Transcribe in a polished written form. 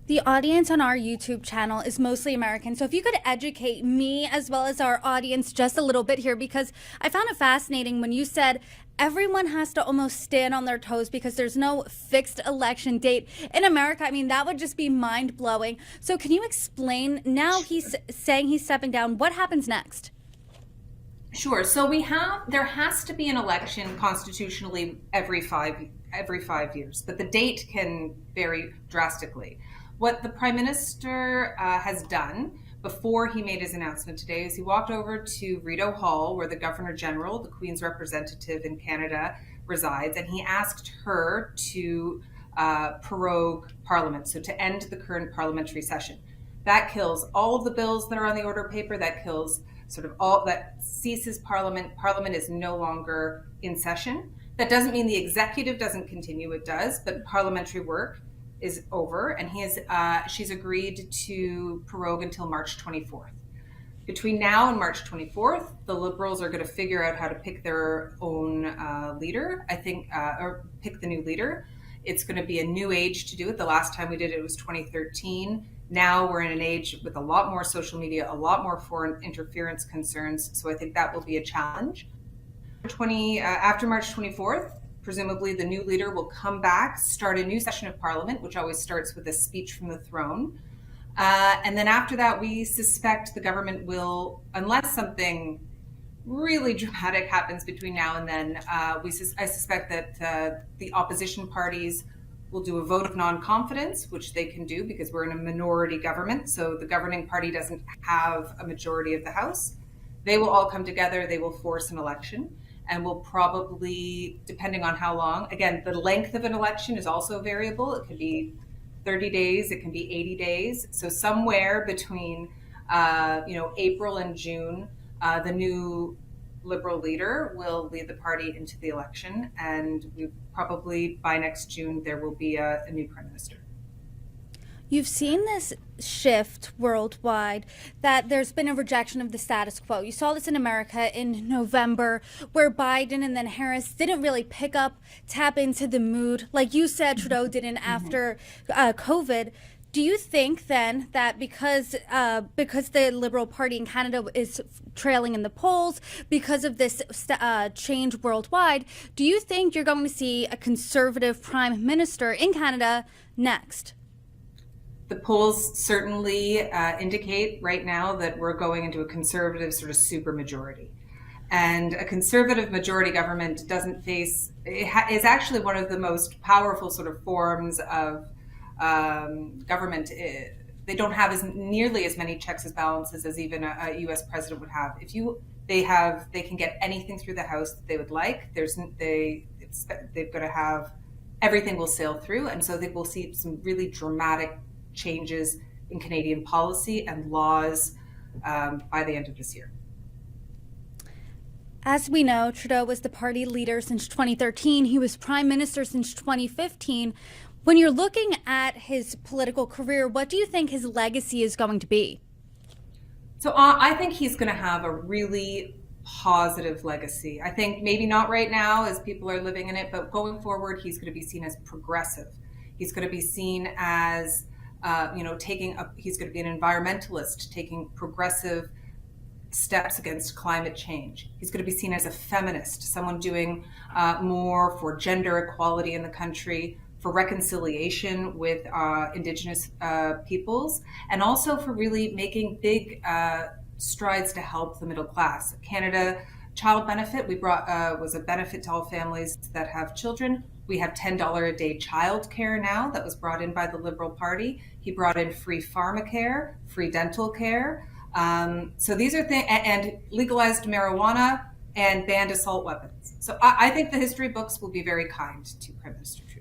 The audience on our YouTube channel is mostly American. So if you could educate me as well as our audience just a little bit here, because I found it fascinating when you said everyone has to almost stand on their toes because there's no fixed election date in America. I mean, that would just be mind blowing. So can you explain now he's saying he's stepping down? What happens next? Sure. So there has to be an election constitutionally every 5 years, but the date can vary drastically. What the Prime Minister has done before he made his announcement today is he walked over to Rideau Hall, where the Governor General, the Queen's representative in Canada, resides, and he asked her to prorogue Parliament, so to end the current parliamentary session. That kills all of the bills that are on the order paper. That kills sort of all that ceases Parliament. Parliament is no longer in session. That doesn't mean the executive doesn't continue. It does, but parliamentary work is over, and she's agreed to prorogue until March 24th. Between now and March 24th, the Liberals are going to figure out how to pick their own leader, I think, or pick the new leader. It's going to be a new age to do it. The last time we did it was 2013. Now we're in an age with a lot more social media, a lot more foreign interference concerns. So I think that will be a challenge. After March 24th, presumably the new leader will come back, start a new session of Parliament, which always starts with a speech from the throne. And then after that, we suspect the government will, unless something really dramatic happens between now and then, I suspect that the opposition parties will do a vote of non-confidence, which they can do because we're in a minority government. So the governing party doesn't have a majority of the House. They will all come together. They will force an election, and will probably, depending on how long, again, the length of an election is also variable. It could be 30 days, it can be 80 days. So somewhere between April and June, the new Liberal leader will lead the party into the election, and we probably by next June there will be a new Prime Minister. You've seen this shift worldwide, that there's been a rejection of the status quo. You saw this in America in November, where Biden and then Harris didn't really tap into the mood like you said Trudeau didn't after COVID. Do you think then that because the Liberal Party in Canada is trailing in the polls because of this change worldwide, do you think you're going to see a Conservative Prime Minister in Canada next? The polls certainly indicate right now that we're going into a Conservative sort of supermajority. And a Conservative majority government is actually one of the most powerful sort of forms of government. They don't have nearly as many checks and balances as even a U.S. president would have. They can get anything through the House that they would like. They've got to have everything will sail through, and so they will see some really dramatic changes in Canadian policy and laws by the end of this year. As we know, Trudeau was the party leader since 2013. He was prime minister since 2015. When you're looking at his political career, what do you think his legacy is going to be? So I think he's going to have a really positive legacy. I think maybe not right now as people are living in it, but going forward, he's going to be seen as progressive. He's going to be seen as, he's going to be an environmentalist, taking progressive steps against climate change. He's going to be seen as a feminist, someone doing more for gender equality in the country, for reconciliation with Indigenous peoples, and also for really making big strides to help the middle class. Canada Child Benefit was a benefit to all families that have children. We have $10 a day child care now that was brought in by the Liberal Party. He brought in free pharmacare, free dental care. So these are things, and legalized marijuana and banned assault weapons. So I think the history books will be very kind to Prime Minister Trudeau.